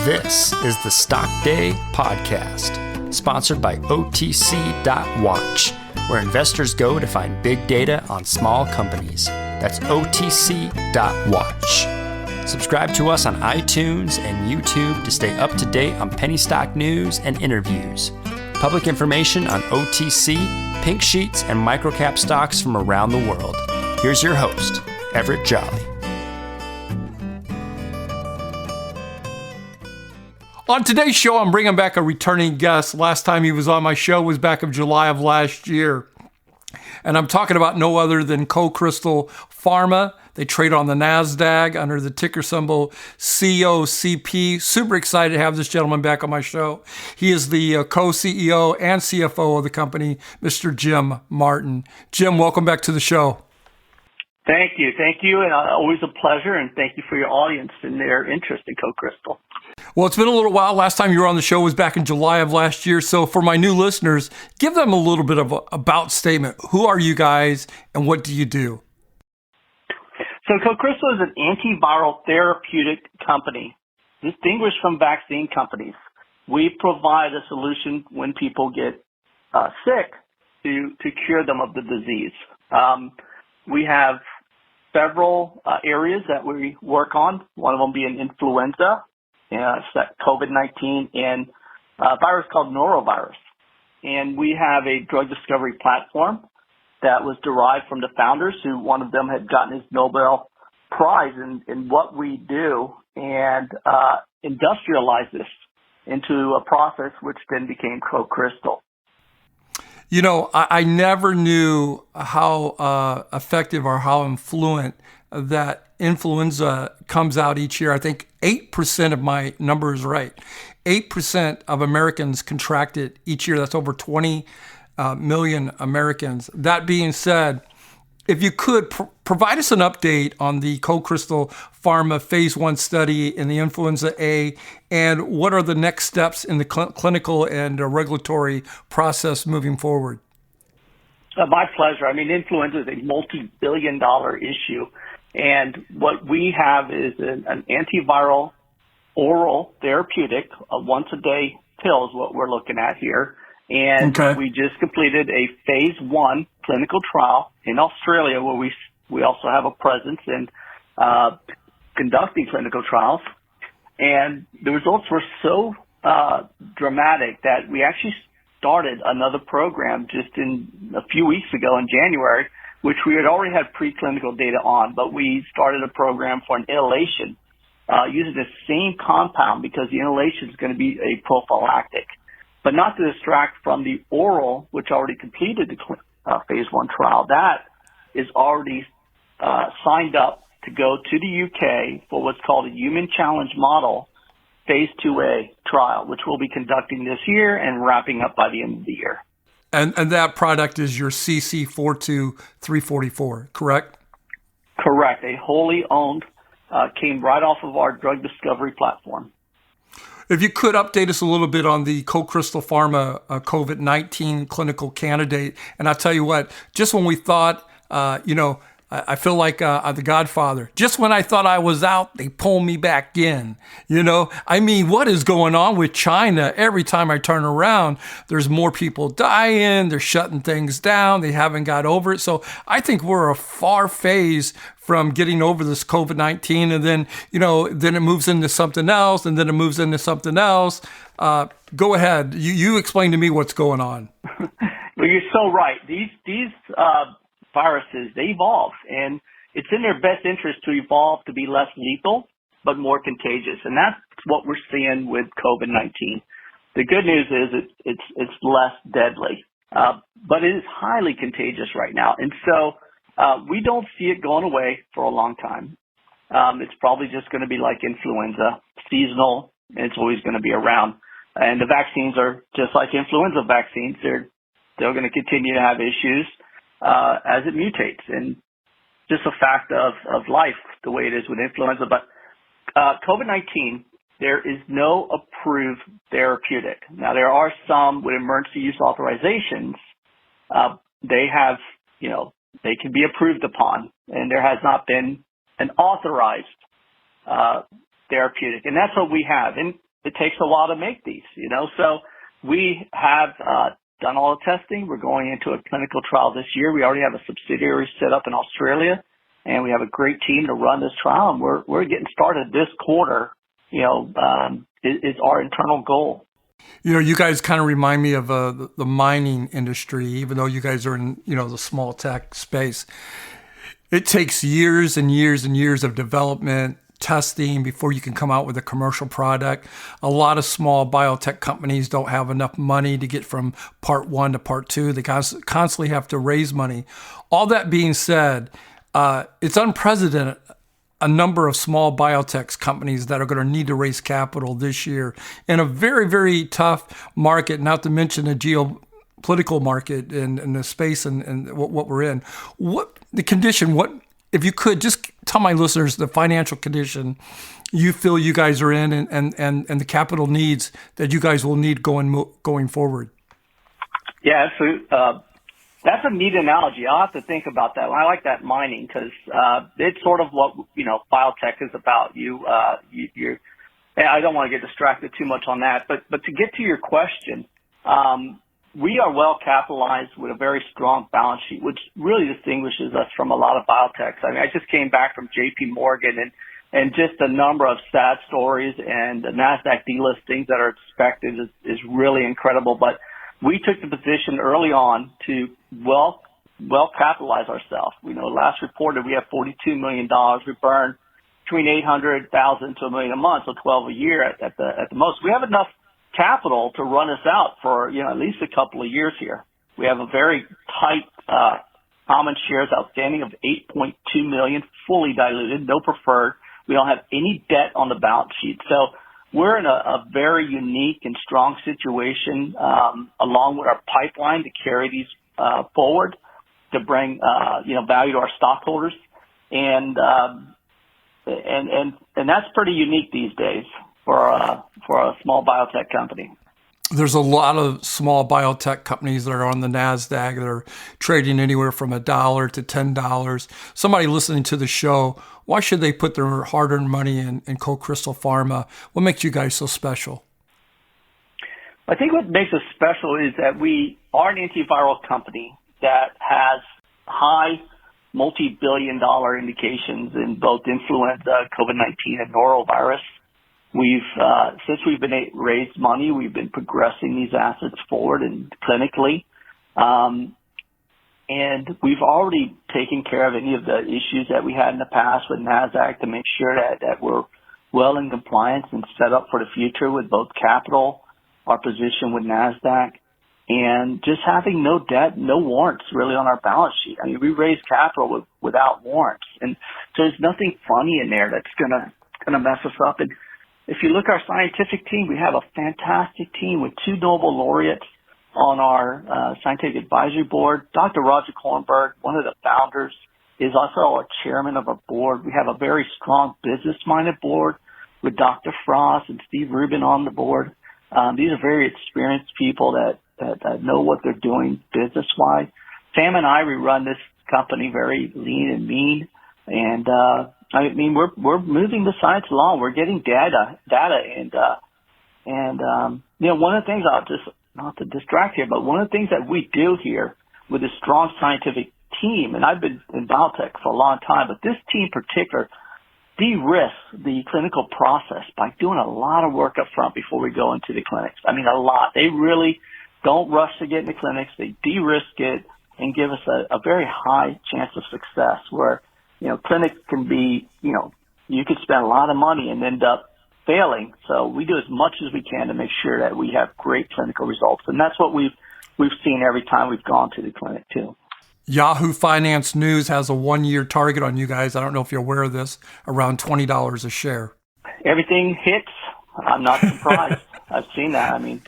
This is the Stock Day Podcast, sponsored by OTC.Watch, where investors go to find big data on small companies. That's OTC.Watch. Subscribe to us on iTunes and YouTube to stay up to date on penny stock news and interviews. Public information on OTC, pink sheets, and microcap stocks from around the world. Here's your host, Everett Jolly. On today's show, I'm bringing back a returning guest. Last time he was on my show was back in July of last year. And I'm talking about no other than Cocrystal Pharma. They trade on the Nasdaq under the ticker symbol COCP. Super excited to have this gentleman back on my show. He is the co-CEO and CFO of the company, Mr. Jim Martin. Jim, welcome back to the show. Thank you. And always a pleasure. And thank you for your audience and their interest in Cocrystal. Well, it's been a little while. Last time you were on the show was back in July of last year. So for my new listeners, give them a little bit of an about statement. Who are you guys and what do you do? So Cocrystal is an antiviral therapeutic company, distinguished from vaccine companies. We provide a solution when people get sick to cure them of the disease. We have several areas that we work on, one of them being influenza, COVID-19, and a virus called norovirus. And we have a drug discovery platform that was derived from the founders, who one of them had gotten his Nobel Prize in what we do, and industrialize this into a process which then became Cocrystal. You know, I never knew how effective or how influent that influenza comes out each year. I think 8% of my number is right. 8% of Americans contract it each year. That's over 20 million Americans. That being said, if you could provide us an update on the Cocrystal Pharma phase 1 study in the influenza A, and what are the next steps in the clinical and regulatory process moving forward? My pleasure. I mean, influenza is a multi-billion-dollar issue. And what we have is an antiviral oral therapeutic, a once-a-day pill is what we're looking at here. And we just completed a phase 1 clinical trial in Australia, where we also have a presence in conducting clinical trials. And the results were so dramatic that we actually started another program just a few weeks ago in January, which we had already had preclinical data on, but we started a program for an inhalation using the same compound, because the inhalation is going to be a prophylactic. But not to distract from the oral, which already completed the phase 1 trial. That is already signed up to go to the UK for what's called a human challenge model phase 2A trial, which we'll be conducting this year and wrapping up by the end of the year. And that product is your CC42344, correct? Correct. A wholly owned, came right off of our drug discovery platform. If you could update us a little bit on the Cocrystal Pharma COVID-19 clinical candidate. And I'll tell you what, just when we thought, I feel like the Godfather. Just when I thought I was out, they pull me back in. I mean, what is going on with China? Every time I turn around, there's more people dying. They're shutting things down. They haven't got over it. So I think we're a far phase from getting over this COVID-19. And then, then it moves into something else, and then it moves into something else. Go ahead. You explain to me what's going on. Well, you're so right. These viruses, they evolve, and it's in their best interest to evolve to be less lethal but more contagious, and that's what we're seeing with COVID-19. The good news is it's less deadly, but it is highly contagious right now, and so we don't see it going away for a long time. It's probably just going to be like influenza, seasonal, and it's always going to be around. And the vaccines are just like influenza vaccines; they're going to continue to have issues as it mutates, and just a fact of life, the way it is with influenza. But COVID-19, there is no approved therapeutic. Now, there are some with emergency use authorizations. They have, they can be approved upon, and there has not been an authorized therapeutic. And that's what we have. And it takes a while to make these, So we have done all the testing. We're going into a clinical trial this year. We already have a subsidiary set up in Australia, and we have a great team to run this trial. And we're getting started this quarter. Is our internal goal. You guys kind of remind me of the mining industry, even though you guys are in the small tech space. It takes years and years and years of development, testing before you can come out with a commercial product. A lot of small biotech companies don't have enough money to get from part 1 to part 2. They constantly have to raise money. All that being said, it's unprecedented, a number of small biotech companies that are going to need to raise capital this year in a very, very tough market, not to mention the geopolitical market and the space and what we're in. What the condition, if you could just tell my listeners the financial condition you feel you guys are in and the capital needs that you guys will need going forward. Yeah, so that's a neat analogy. I'll have to think about that. I like that mining because it's sort of what biotech is about. I don't want to get distracted too much on that, but to get to your question, we are well capitalized with a very strong balance sheet, which really distinguishes us from a lot of biotechs. I mean, I just came back from J.P. Morgan and just the number of sad stories and the Nasdaq delistings that are expected is really incredible. But we took the position early on to well capitalize ourselves. Last reported we have $42 million. We burn between $800,000 to $1 million a month, so 12 a year at the most. We have enough capital to run us out for at least a couple of years here. We have a very tight common shares outstanding of 8.2 million, fully diluted, no preferred. We don't have any debt on the balance sheet. So we're in a very unique and strong situation, along with our pipeline to carry these forward to bring value to our stockholders, and that's pretty unique these days for a small biotech company. There's a lot of small biotech companies that are on the Nasdaq that are trading anywhere from $1 to $10. Somebody listening to the show, why should they put their hard-earned money in Cocrystal Pharma? What makes you guys so special? I think what makes us special is that we are an antiviral company that has high multi-billion-dollar indications in both influenza, COVID-19, and norovirus. Since we've been raised money, we've been progressing these assets forward and clinically. And we've already taken care of any of the issues that we had in the past with Nasdaq to make sure that we're well in compliance and set up for the future with both capital, our position with Nasdaq, and just having no debt, no warrants really on our balance sheet. I mean, we raised capital without warrants. And so there's nothing funny in there that's gonna mess us up. And if you look at our scientific team, we have a fantastic team with 2 Nobel laureates on our scientific advisory board. Dr. Roger Kornberg, one of the founders, is also our chairman of our board. We have a very strong business-minded board with Dr. Frost and Steve Rubin on the board. These are very experienced people that know what they're doing business-wise. Sam and I, we run this company very lean and mean, and I mean, we're moving the science along. We're getting data, and one of the things not to distract here, but one of the things that we do here with a strong scientific team, and I've been in biotech for a long time, but this team in particular de-risks the clinical process by doing a lot of work up front before we go into the clinics. I mean, a lot. They really don't rush to get in the clinics. They de-risk it and give us a very high chance of success where clinics can be, you could spend a lot of money and end up failing. So we do as much as we can to make sure that we have great clinical results. And that's what we've seen every time we've gone to the clinic too. Yahoo Finance News has a 1-year target on you guys. I don't know if you're aware of this, around $20 a share. Everything hits. I'm not surprised. I've seen that. I mean,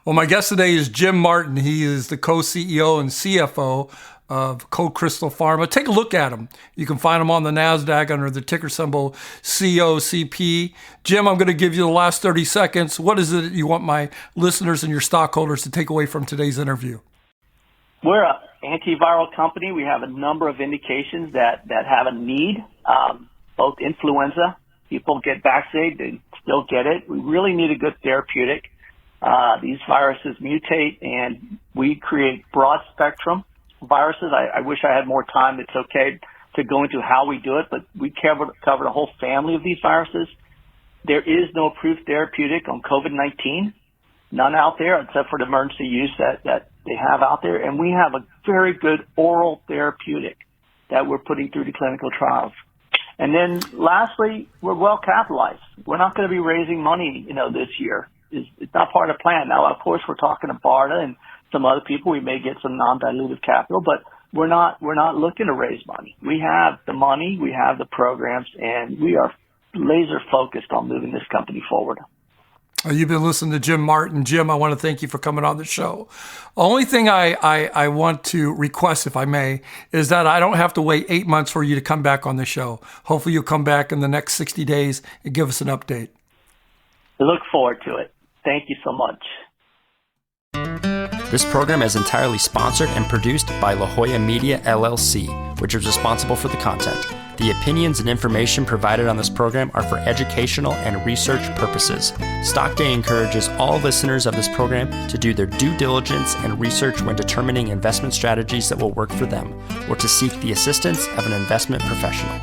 well, my guest today is Jim Martin. He is the co-CEO and CFO of Cocrystal Pharma. Take a look at him. You can find him on the Nasdaq under the ticker symbol COCP. Jim, I'm going to give you the last 30 seconds. What is it you want my listeners and your stockholders to take away from today's interview? We're an antiviral company. We have a number of indications that have a need, both influenza. People get vaccinated, they still get it. We really need a good therapeutic. These viruses mutate, and we create broad spectrum viruses. I wish I had more time. It's okay to go into how we do it, but we covered a whole family of these viruses. There is no approved therapeutic on COVID-19, none out there except for the emergency use that they have out there. And we have a very good oral therapeutic that we're putting through the clinical trials. And then lastly, we're well capitalized. We're not going to be raising money, this year. It's not part of the plan. Now, of course, we're talking to BARDA and some other people. We may get some non-dilutive capital, but we're not looking to raise money. We have the money, we have the programs, and we are laser focused on moving this company forward. You've been listening to Jim Martin. Jim, I want to thank you for coming on the show. Only thing I want to request, if I may, is that I don't have to wait 8 months for you to come back on the show. Hopefully you'll come back in the next 60 days and give us an update. I look forward to it. Thank you so much. This program is entirely sponsored and produced by La Jolla Media, LLC, which is responsible for the content. The opinions and information provided on this program are for educational and research purposes. Stock Day encourages all listeners of this program to do their due diligence and research when determining investment strategies that will work for them, or to seek the assistance of an investment professional.